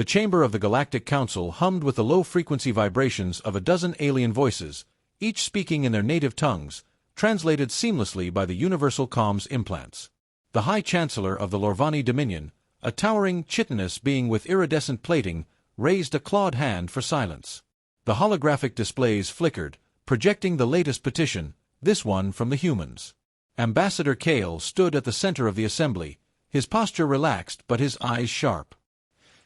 The chamber of the Galactic Council hummed with the low-frequency vibrations of a dozen alien voices, each speaking in their native tongues, translated seamlessly by the universal comms implants. The High Chancellor of the Lorvani Dominion, a towering, chitinous being with iridescent plating, raised a clawed hand for silence. The holographic displays flickered, projecting the latest petition, this one from the humans. Ambassador Kale stood at the center of the assembly, his posture relaxed but his eyes sharp.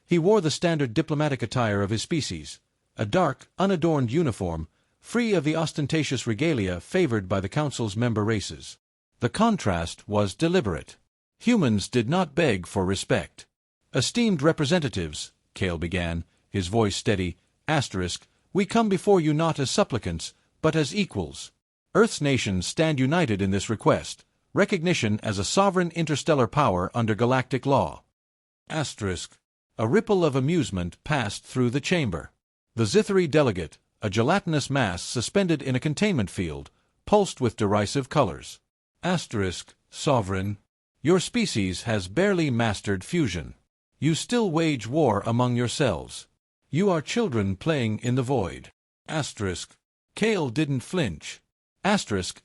He wore the standard diplomatic attire of his species, a dark, unadorned uniform, free of the ostentatious regalia favored by the Council's member races. The contrast was deliberate. Humans did not beg for respect. "Esteemed representatives," Kale began, his voice steady, "we come before you not as supplicants, but as equals. Earth's nations stand united in this request, recognition as a sovereign interstellar power under galactic law." A ripple of amusement passed through the chamber. The Zithri delegate, a gelatinous mass suspended in a containment field, pulsed with derisive colors. Sovereign, your species has barely mastered fusion. You still wage war among yourselves. You are children playing in the void. Kale didn't flinch.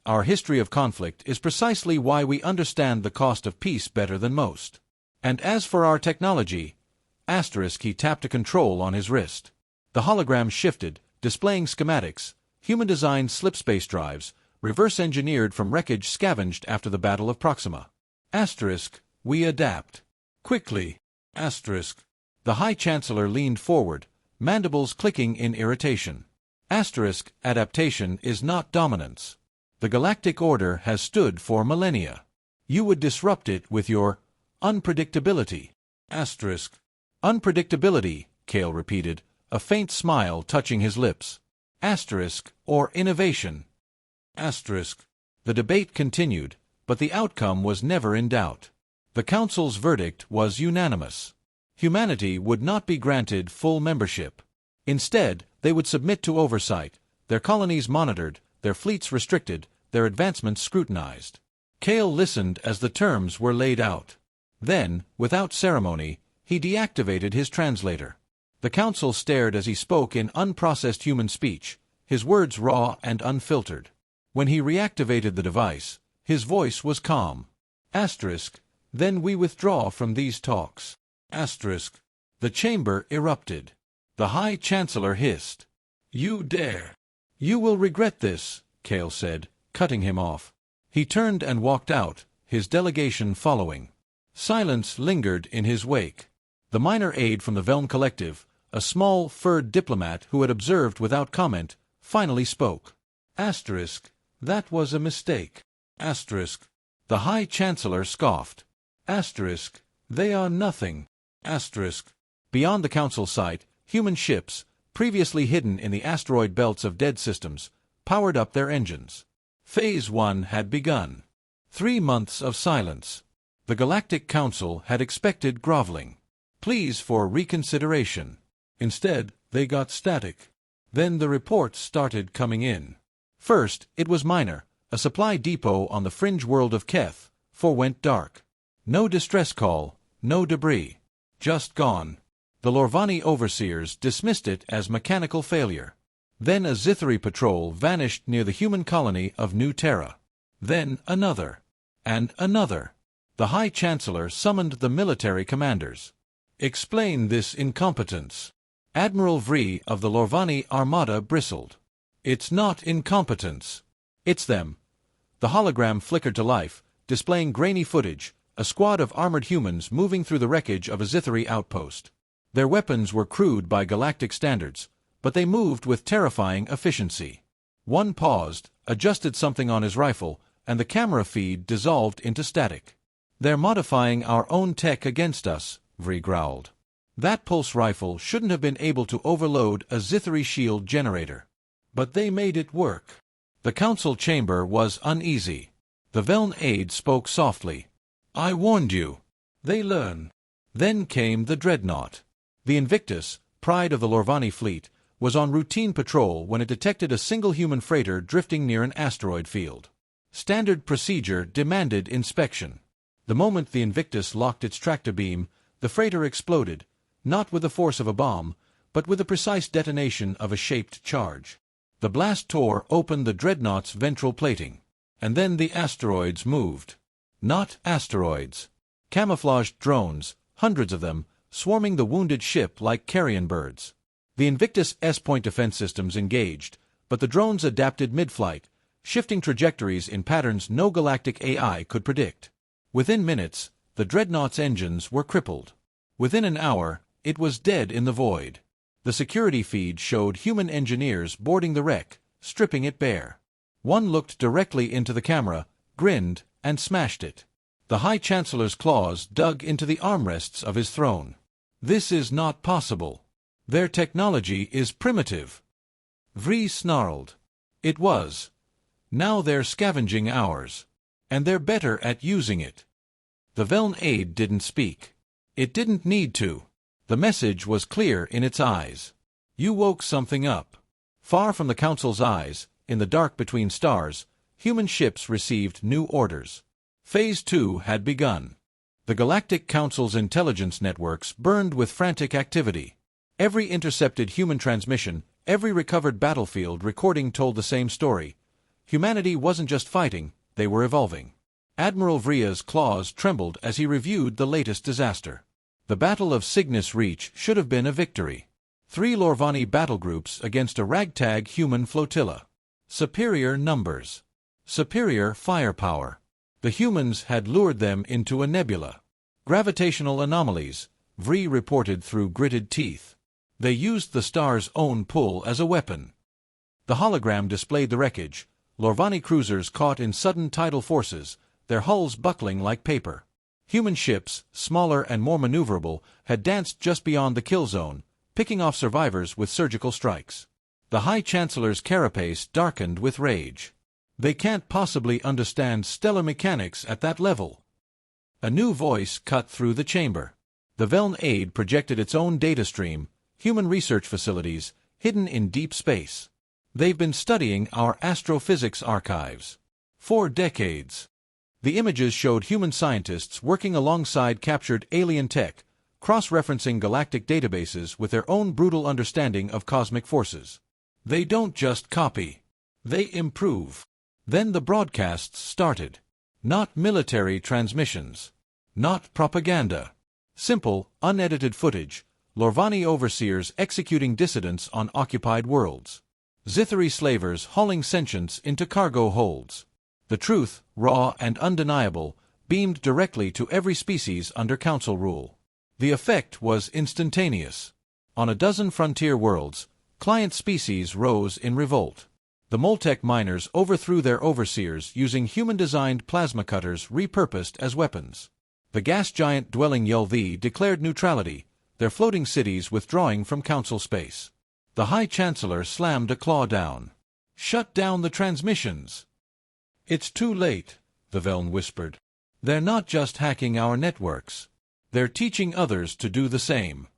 Our history of conflict is precisely why we understand the cost of peace better than most. And as for our technology, he tapped a control on his wrist. The hologram shifted, displaying schematics, human-designed slipspace drives, reverse-engineered from wreckage scavenged after the Battle of Proxima. We adapt. Quickly. The High Chancellor leaned forward, mandibles clicking in irritation. Adaptation is not dominance. The Galactic Order has stood for millennia. You would disrupt it with your unpredictability. Unpredictability, Kale repeated, a faint smile touching his lips. Or innovation. The debate continued, but the outcome was never in doubt. The Council's verdict was unanimous. Humanity would not be granted full membership. Instead, they would submit to oversight, their colonies monitored, their fleets restricted, their advancements scrutinized. Kale listened as the terms were laid out. Then, without ceremony, he deactivated his translator. The Council stared as he spoke in unprocessed human speech, his words raw and unfiltered. When he reactivated the device, his voice was calm. Then we withdraw from these talks. The chamber erupted. The High Chancellor hissed. You dare. You will regret this, Kale said, cutting him off. He turned and walked out, his delegation following. Silence lingered in his wake. The minor aide from the Velm Collective, a small, furred diplomat who had observed without comment, finally spoke. That was a mistake. The High Chancellor scoffed. They are nothing. Beyond the Council site, human ships, previously hidden in the asteroid belts of dead systems, powered up their engines. Phase 1 had begun. 3 months of silence. The Galactic Council had expected groveling. Pleas for reconsideration. Instead, they got static. Then the reports started coming in. First, it was minor. A supply depot on the fringe world of Keth, went dark. No distress call, no debris. Just gone. The Lorvani overseers dismissed it as mechanical failure. Then a Zithri patrol vanished near the human colony of New Terra. Then another. And another. The High Chancellor summoned the military commanders. Explain this incompetence. Admiral Vri of the Lorvani Armada bristled. It's not incompetence. It's them. The hologram flickered to life, displaying grainy footage, a squad of armored humans moving through the wreckage of a Zithri outpost. Their weapons were crude by galactic standards, but they moved with terrifying efficiency. One paused, adjusted something on his rifle, and the camera feed dissolved into static. They're modifying our own tech against us, Vri growled. That pulse rifle shouldn't have been able to overload a Zithri shield generator. But they made it work. The Council chamber was uneasy. The Veln aide spoke softly. I warned you. They learn. Then came the Dreadnought. The Invictus, pride of the Lorvani fleet, was on routine patrol when it detected a single human freighter drifting near an asteroid field. Standard procedure demanded inspection. The moment the Invictus locked its tractor beam, the freighter exploded, not with the force of a bomb, but with the precise detonation of a shaped charge. The blast tore open the dreadnought's ventral plating. And then the asteroids moved. Not asteroids. Camouflaged drones, hundreds of them, swarming the wounded ship like carrion birds. The Invictus S-point defense systems engaged, but the drones adapted mid-flight, shifting trajectories in patterns no galactic AI could predict. Within minutes, the dreadnought's engines were crippled. Within an hour, it was dead in the void. The security feed showed human engineers boarding the wreck, stripping it bare. One looked directly into the camera, grinned, and smashed it. The High Chancellor's claws dug into the armrests of his throne. This is not possible. Their technology is primitive. Vree snarled. It was. Now they're scavenging ours. And they're better at using it. The Veln aide didn't speak. It didn't need to. The message was clear in its eyes. You woke something up. Far from the Council's eyes, in the dark between stars, human ships received new orders. Phase 2 had begun. The Galactic Council's intelligence networks burned with frantic activity. Every intercepted human transmission, every recovered battlefield recording told the same story. Humanity wasn't just fighting, they were evolving. Admiral Vrea's claws trembled as he reviewed the latest disaster. The Battle of Cygnus Reach should have been a victory. 3 Lorvani battle groups against a ragtag human flotilla. Superior numbers. Superior firepower. The humans had lured them into a nebula. Gravitational anomalies, Vree reported through gritted teeth. They used the star's own pull as a weapon. The hologram displayed the wreckage, Lorvani cruisers caught in sudden tidal forces, their hulls buckling like paper. Human ships, smaller and more maneuverable, had danced just beyond the kill zone, picking off survivors with surgical strikes. The High Chancellor's carapace darkened with rage. They can't possibly understand stellar mechanics at that level. A new voice cut through the chamber. The Veln aide projected its own data stream, human research facilities, hidden in deep space. They've been studying our astrophysics archives. 4 decades. The images showed human scientists working alongside captured alien tech, cross-referencing galactic databases with their own brutal understanding of cosmic forces. They don't just copy. They improve. Then the broadcasts started. Not military transmissions. Not propaganda. Simple, unedited footage, Lorvani overseers executing dissidents on occupied worlds. Zithari slavers hauling sentients into cargo holds. The truth, raw and undeniable, beamed directly to every species under Council rule. The effect was instantaneous. On a dozen frontier worlds, client species rose in revolt. The Moltec miners overthrew their overseers using human-designed plasma cutters repurposed as weapons. The gas giant dwelling Yelvi declared neutrality, their floating cities withdrawing from Council space. The High Chancellor slammed a claw down. Shut down the transmissions. It's too late, the Veln whispered. They're not just hacking our networks. They're teaching others to do the same.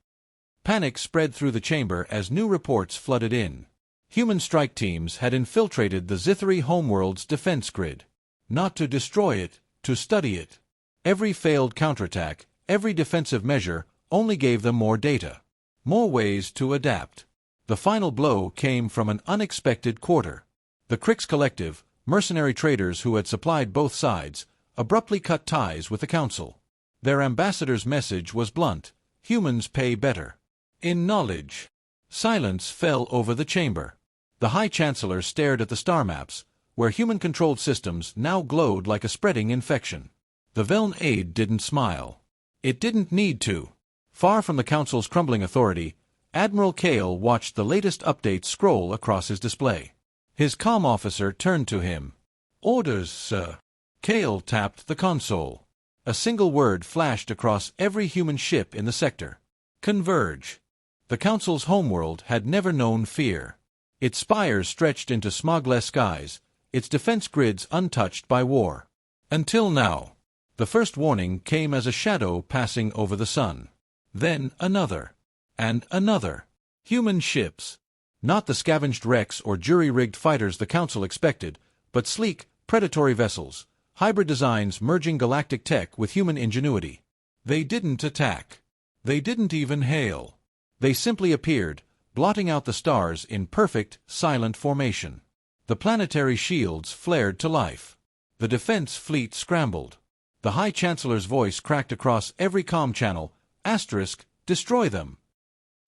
Panic spread through the chamber as new reports flooded in. Human strike teams had infiltrated the Zithari homeworld's defense grid. Not to destroy it, to study it. Every failed counterattack, every defensive measure, only gave them more data. More ways to adapt. The final blow came from an unexpected quarter. The Krix Collective, mercenary traders who had supplied both sides, abruptly cut ties with the Council. Their ambassador's message was blunt: humans pay better. In knowledge. Silence fell over the chamber. The High Chancellor stared at the star maps, where human-controlled systems now glowed like a spreading infection. The Veln aide didn't smile. It didn't need to. Far from the Council's crumbling authority, Admiral Kale watched the latest updates scroll across his display. His comm officer turned to him. "Orders, sir." Kale tapped the console. A single word flashed across every human ship in the sector. Converge. The Council's homeworld had never known fear. Its spires stretched into smogless skies, its defense grids untouched by war. Until now. The first warning came as a shadow passing over the sun. Then another. And another. Human ships. Not the scavenged wrecks or jury-rigged fighters the Council expected, but sleek, predatory vessels, hybrid designs merging galactic tech with human ingenuity. They didn't attack. They didn't even hail. They simply appeared, blotting out the stars in perfect, silent formation. The planetary shields flared to life. The defense fleet scrambled. The High Chancellor's voice cracked across every comm channel. Asterisk, destroy them.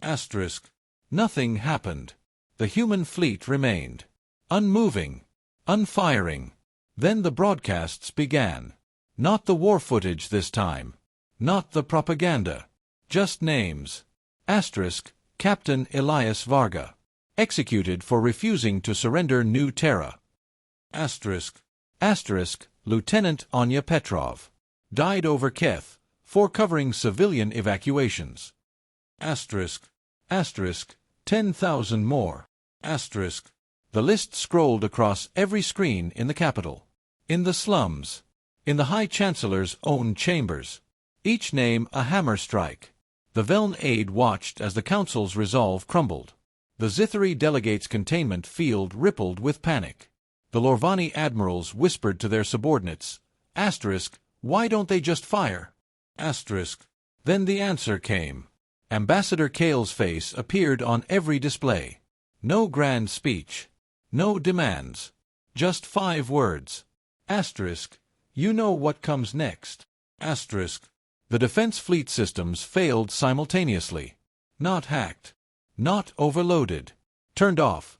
Asterisk. Nothing happened. The human fleet remained. Unmoving. Unfiring. Then the broadcasts began. Not the war footage this time. Not the propaganda. Just names. Asterisk, Captain Elias Varga. Executed for refusing to surrender New Terra. Asterisk. Asterisk, Lieutenant Anya Petrov. Died over Kiev, for covering civilian evacuations. Asterisk. Asterisk, 10,000 more. Asterisk. The list scrolled across every screen in the capital. In the slums. In the High Chancellor's own chambers. Each name a hammer strike. The Veln aide watched as the Council's resolve crumbled. The Zithari delegates' containment field rippled with panic. The Lorvani admirals whispered to their subordinates, Asterisk, why don't they just fire? Asterisk. Then the answer came. Ambassador Kale's face appeared on every display. No grand speech. No demands. Just 5 words. Asterisk. You know what comes next. Asterisk. The defense fleet systems failed simultaneously. Not hacked. Not overloaded. Turned off.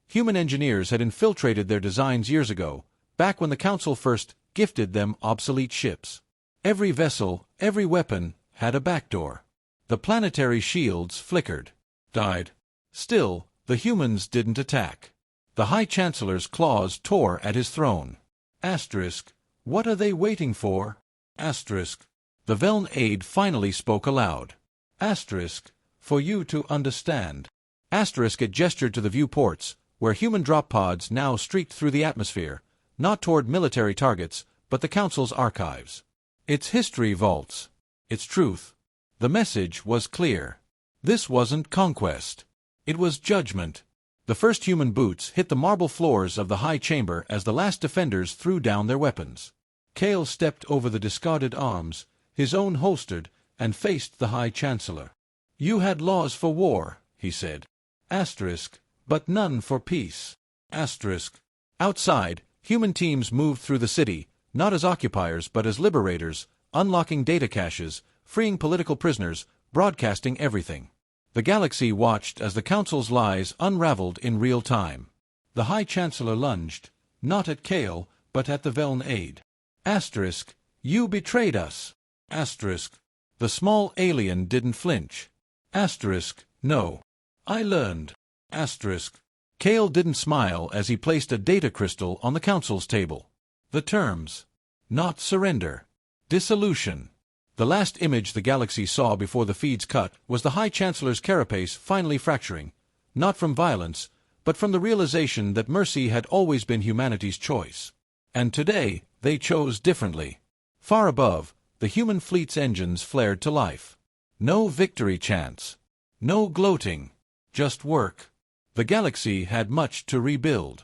Human engineers had infiltrated their designs years ago, back when the Council first gifted them obsolete ships. Every vessel, every weapon, had a backdoor. The planetary shields flickered. Died. Still, the humans didn't attack. The High Chancellor's claws tore at his throne. Asterisk. What are they waiting for? Asterisk. The Veln aide finally spoke aloud. Asterisk. For you to understand. Asterisk. It gestured to the viewports, where human drop pods now streaked through the atmosphere, not toward military targets, but the Council's archives. Its history vaults. Its truth. The message was clear. This wasn't conquest. It was judgment. The first human boots hit the marble floors of the High Chamber as the last defenders threw down their weapons. Kale stepped over the discarded arms, his own holstered, and faced the High Chancellor. You had laws for war, he said. Asterisk. But none for peace. Asterisk. Outside, human teams moved through the city, not as occupiers but as liberators, unlocking data caches, freeing political prisoners, broadcasting everything. The galaxy watched as the Council's lies unraveled in real time. The High Chancellor lunged, not at Kale, but at the Veln aide. Asterisk. You betrayed us. Asterisk. The small alien didn't flinch. Asterisk. No. I learned. Asterisk. Kale didn't smile as he placed a data crystal on the Council's table. The terms. Not surrender. Dissolution. The last image the galaxy saw before the feeds cut was the High Chancellor's carapace finally fracturing, not from violence, but from the realization that mercy had always been humanity's choice. And today, they chose differently. Far above, the human fleet's engines flared to life. No victory chants. No gloating. Just work. The galaxy had much to rebuild.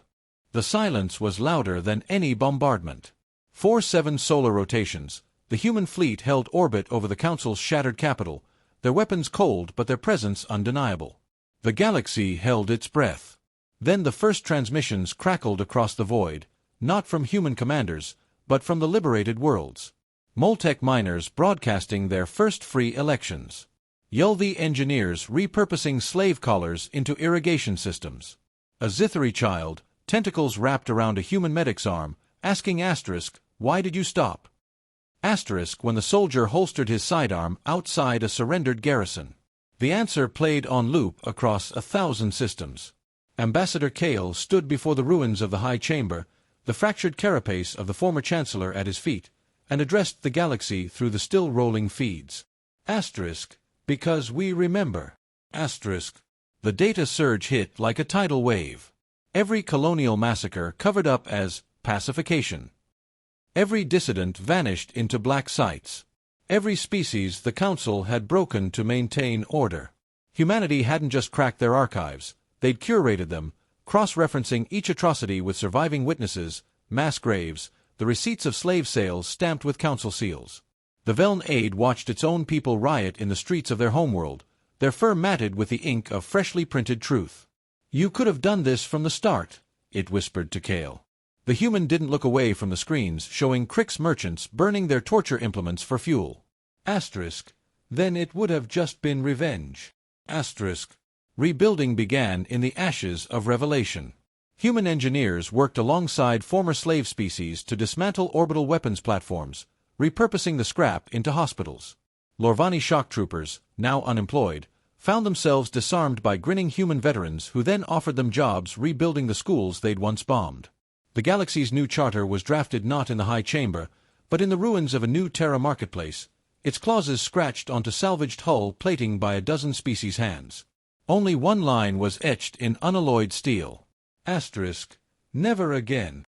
The silence was louder than any bombardment. 7 solar rotations, the human fleet held orbit over the Council's shattered capital, their weapons cold but their presence undeniable. The galaxy held its breath. Then the first transmissions crackled across the void, not from human commanders, but from the liberated worlds. Moltec miners broadcasting their first free elections. Yulvi engineers repurposing slave collars into irrigation systems. A Zithari child, tentacles wrapped around a human medic's arm, asking Asterisk, why did you stop? Asterisk when the soldier holstered his sidearm outside a surrendered garrison. The answer played on loop across 1,000 systems. Ambassador Kale stood before the ruins of the High Chamber, the fractured carapace of the former Chancellor at his feet, and addressed the galaxy through the still rolling feeds. Asterisk. Because we remember. Asterisk. The data surge hit like a tidal wave. Every colonial massacre covered up as pacification. Every dissident vanished into black sites. Every species the Council had broken to maintain order. Humanity hadn't just cracked their archives, they'd curated them, cross-referencing each atrocity with surviving witnesses, mass graves, the receipts of slave sales stamped with Council seals. The Veln Aid watched its own people riot in the streets of their homeworld, their fur matted with the ink of freshly printed truth. "You could have done this from the start," it whispered to Kale. The human didn't look away from the screens showing Crick's merchants burning their torture implements for fuel. Then it would have just been revenge. Rebuilding began in the ashes of revelation. Human engineers worked alongside former slave species to dismantle orbital weapons platforms, repurposing the scrap into hospitals. Lorvani shock troopers, now unemployed, found themselves disarmed by grinning human veterans who then offered them jobs rebuilding the schools they'd once bombed. The galaxy's new charter was drafted not in the High Chamber, but in the ruins of a new Terra marketplace, its clauses scratched onto salvaged hull plating by a dozen species' hands. Only one line was etched in unalloyed steel. Never again.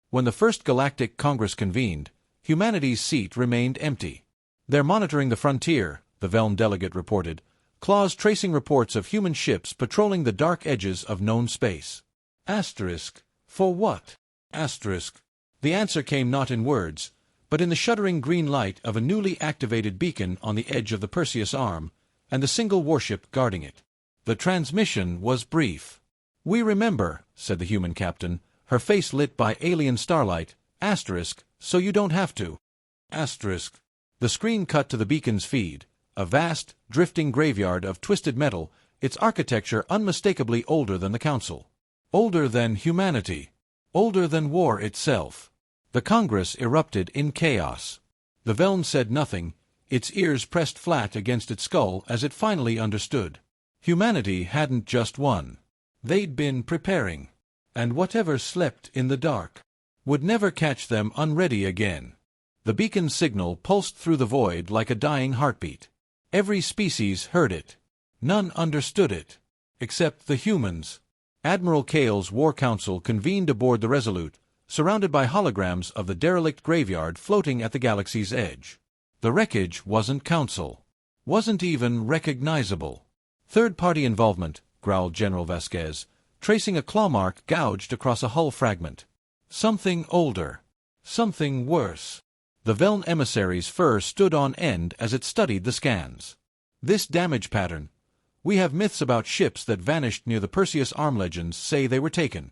When the First Galactic Congress convened, humanity's seat remained empty. "They're monitoring the frontier," the Veln delegate reported, claws tracing reports of human ships patrolling the dark edges of known space. For what? The answer came not in words, but in the shuddering green light of a newly activated beacon on the edge of the Perseus arm, and the single warship guarding it. The transmission was brief. "We remember," said the human captain, her face lit by alien starlight, "so you don't have to." The screen cut to the beacon's feed, a vast, drifting graveyard of twisted metal, its architecture unmistakably older than the Council. Older than humanity. Older than war itself. The Congress erupted in chaos. The Veln said nothing, its ears pressed flat against its skull as it finally understood. Humanity hadn't just won. They'd been preparing. And whatever slept in the dark would never catch them unready again. The beacon's signal pulsed through the void like a dying heartbeat. Every species heard it. None understood it. Except the humans. Admiral Kale's War Council convened aboard the Resolute, surrounded by holograms of the derelict graveyard floating at the galaxy's edge. The wreckage wasn't Council. Wasn't even recognizable. "Third-party involvement," growled General Vasquez, tracing a claw mark gouged across a hull fragment. "Something older. Something worse." The Veln emissary's fur stood on end as it studied the scans. "This damage pattern. We have myths about ships that vanished near the Perseus arm. Legends say they were taken."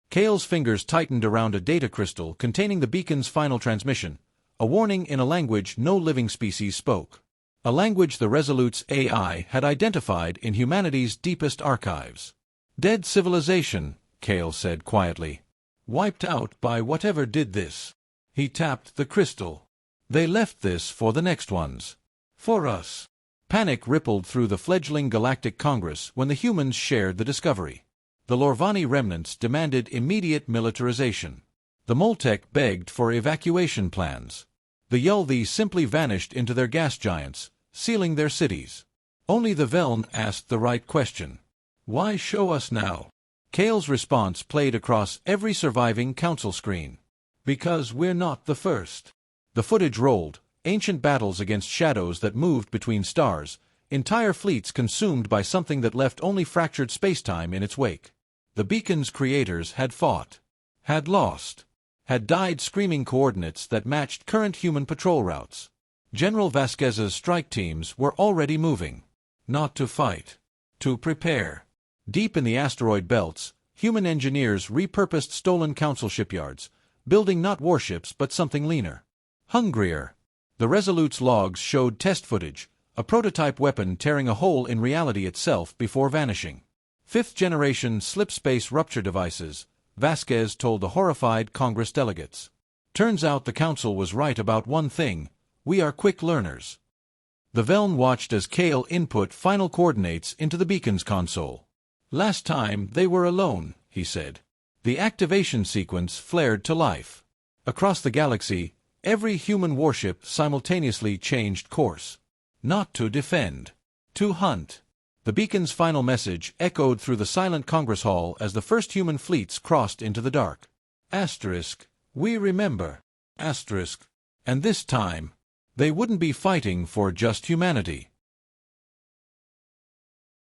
Kale's fingers tightened around a data crystal containing the beacon's final transmission, a warning in a language no living species spoke. A language the Resolute's AI had identified in humanity's deepest archives. "Dead civilization," Kale said quietly. "Wiped out by whatever did this." He tapped the crystal. "They left this for the next ones. For us." Panic rippled through the fledgling Galactic Congress when the humans shared the discovery. The Lorvani remnants demanded immediate militarization. The Moltec begged for evacuation plans. The Yulthi simply vanished into their gas giants, sealing their cities. Only the Veln asked the right question. "Why show us now?" Kale's response played across every surviving Council screen. "Because we're not the first." The footage rolled, ancient battles against shadows that moved between stars, entire fleets consumed by something that left only fractured spacetime in its wake. The beacon's creators had fought, had lost, had died screaming coordinates that matched current human patrol routes. General Vasquez's strike teams were already moving. Not to fight, to prepare. Deep in the asteroid belts, human engineers repurposed stolen Council shipyards, building not warships but something leaner. Hungrier. The Resolute's logs showed test footage, a prototype weapon tearing a hole in reality itself before vanishing. Fifth-generation slip-space rupture devices, Vasquez told the horrified Congress delegates. Turns out the Council was right about one thing: we are quick learners. The Veln watched as Kale input final coordinates into the beacon's console. "Last time they were alone," he said. The activation sequence flared to life. Across the galaxy, every human warship simultaneously changed course. Not to defend. To hunt. The beacon's final message echoed through the silent Congress Hall as the first human fleets crossed into the dark. We remember. And this time, they wouldn't be fighting for just humanity.